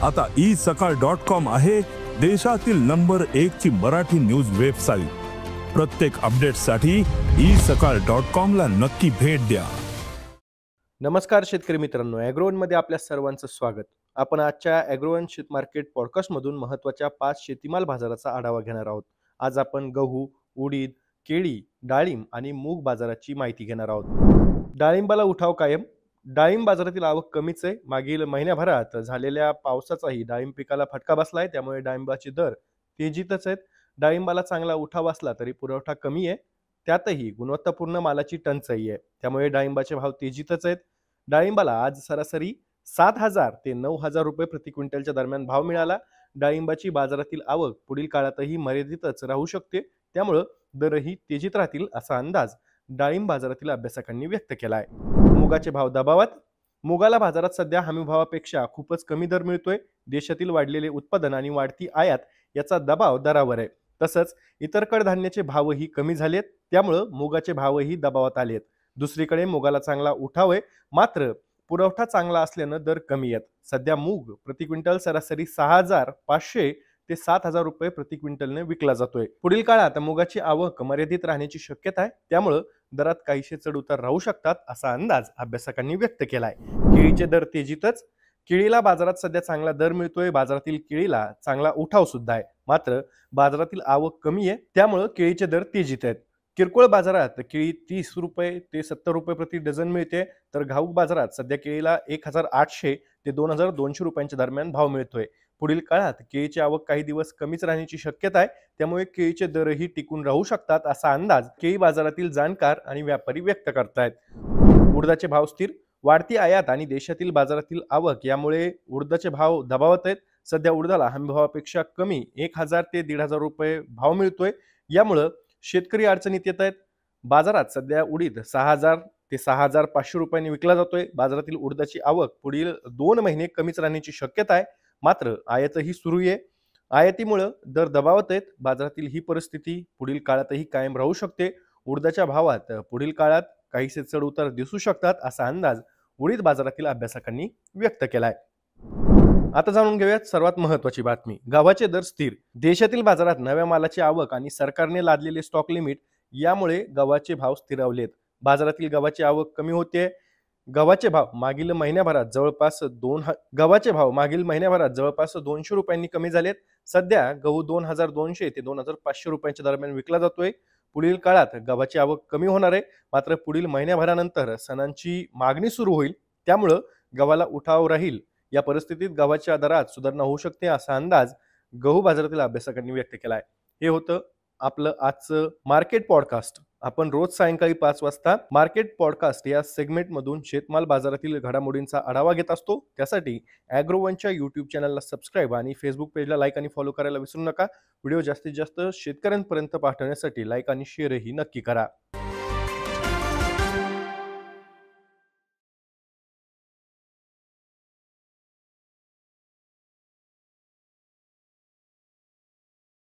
आता isakal.com आहे देशातील नंबर 1 ची मराठी न्यूज वेबसाईट। प्रत्येक अपडेटसाठी isakal.com ला नक्की भेट द्या। नमस्कार शेतकरी मित्रांनो, ॲग्रोवन मध्ये आपल्या सर्वांचं स्वागत। आपण आजच्या ॲग्रोवन शेत मार्केट पॉडकास्ट मधून महत्त्वाच्या 5 शेतीमाल बाजाराचा आढावा घेणार आहोत। आज आपण गहू, उडीद, केळी, डाळिंब आणि मूग बाजाराची माहिती घेणार आहोत। डाळिंबाला उठाव कायम। डाळिंब बाजारातील आवक कमीच आहे। मागील महिन्याभरात झालेल्या पावसाचाही डाळिंब पिकाला फटका बसलाय, त्यामुळे डाळिंबाचे दर तेजीतच आहेत। डाळिंबाला चांगला उठाव असला तरी पुरवठा कमी आहे, त्यातही गुणवत्तापूर्ण मालाची टंचाई आहे, त्यामुळे डाळिंबाचे भाव तेजीतच आहेत। डाळिंबाला आज सरासरी 7,000 ते 9,000 रुपये प्रति क्विंटलच्या दरम्यान भाव मिळाला। डाळिंबाची बाजारातील आवक पुढील काळातही मर्यादितच राहू शकते, त्यामुळे दरही तेजीत राहतील असा अंदाज डाळिंब बाजारातील अभ्यासकांनी व्यक्त केला आहे। मुगाचे भाव दबावात। मुगाला बाजारात सध्या हमीभावापेक्षा खूपच कमी दर मिळतोय। देशातील वाढलेले उत्पादन आणि वाढती आयात याचा दबाव दरावर आहे। तसंच इतर कडधान्याचे भावही कमी झालेत, त्यामुळे मुगाचे भावही दबावात आलेत। दुसरीकडे मुगाला चांगला उठाव आहे, मात्र पुरवठा चांगला असल्यानं दर कमी आहेत। सध्या मूग प्रति क्विंटल सरासरी 6,500 ते 7,000 रुपये प्रति क्विंटलने विकला जातोय। पुढील काळात मुगाची आवक मर्यादित राहण्याची शक्यता आहे, त्यामुळे दरात काहीशे चढ उतार राहू शकतात असा अंदाज अभ्यासकांनी व्यक्त केलाय। केळीचे दर तेजीतच। केळीला बाजारात सध्या चांगला दर मिळतोय। बाजारातील केळीला चांगला उठाव सुद्धा आहे, मात्र बाजारातील आवक कमी आहे, त्यामुळे केळीचे दर तेजीत आहेत। किरकोळ बाजारात केळी 30 रुपये ते 70 रुपये प्रति डझन मिळते, तर घाऊक बाजारात सध्या केळीला 1,800 ते 2,200 रुपयांच्या दरम्यान भाव मिळतोय। पुढील काळात केळीची आवक काही दिवस कमीच राहण्याची शक्यता आहे, त्यामुळे केळीचे दरही टिकून राहू शकतात असा अंदाज केळी बाजारातील जाणकार आणि व्यापारी व्यक्त करतायत। उडदाचे भाव स्थिर। वाढती आयात आणि देशातील बाजारातील आवक यामुळे उडदाचे भाव दबावात आहेत। सध्या उडदाला हमीभावापेक्षा कमी 1,000 ते 1,500 रुपये भाव मिळतोय, यामुळे शेतकरी अडचणीत येत आहेत। बाजारात सध्या उडीद 6,000 ते 6,500 रुपयांनी विकला जातोय। बाजारातील उडदाची आवक पुढील 2 महिने कमीच राहण्याची शक्यता आहे, मात्र आयातही सुरू आहे। आयातीमुळे दर दबावात आहेत। बाजारातील ही परिस्थिती पुढील काळातही कायम राहू शकते। उडदाच्या भावात पुढील काळात काहीसे चढ उतार दिसू शकतात असा अंदाज उडीद बाजारातील अभ्यासकांनी व्यक्त केलाय। आता जाणून घेऊयात सर्वात महत्त्वाची बातमी। गव्हाचे दर स्थिर। देशातील बाजारात नव्या मालाची आवक आणि सरकारने लादलेले स्टॉक लिमिट यामुळे गव्हाचे भाव स्थिरावलेत। बाजारातील गव्हाची आवक कमी होते। गव्हाचे भाव मागील महिन्याभरात जवळपास 200 रुपयांनी कमी झालेत। सध्या गहू 2,200 ते 2,500 रुपयांच्या दरम्यान विकला जातोय। पुढील काळात गव्हाची आवक कमी होणार आहे, मात्र पुढील महिन्याभरानंतर सणांची मागणी सुरू होईल, त्यामुळे गव्हाला उठाव राहील। या परिस्थितीत गव्हाच्या दरात सुधारणा होऊ शकते असा अंदाज गहू बाजारातील अभ्यासकांनी व्यक्त केलाय। हे होतं आपलं आजचं मार्केट पॉडकास्ट। आपण रोज सायंकाळी 5 वाजता मार्केट पॉडकास्ट या सेगमेंट मधून शेतमाल बाजारातील घडामोडींचा आढावा घेत असतो। त्यासाठी ॲग्रोवनच्या यूट्यूब चॅनलला सबस्क्राईब आणि फेसबुक पेजला लाईक आणि फॉलो करायला विसरू नका। व्हिडिओ जास्तीत जास्त शेतकऱ्यांपर्यंत पाठवण्यासाठी लाईक आणि शेअरही नक्की करा।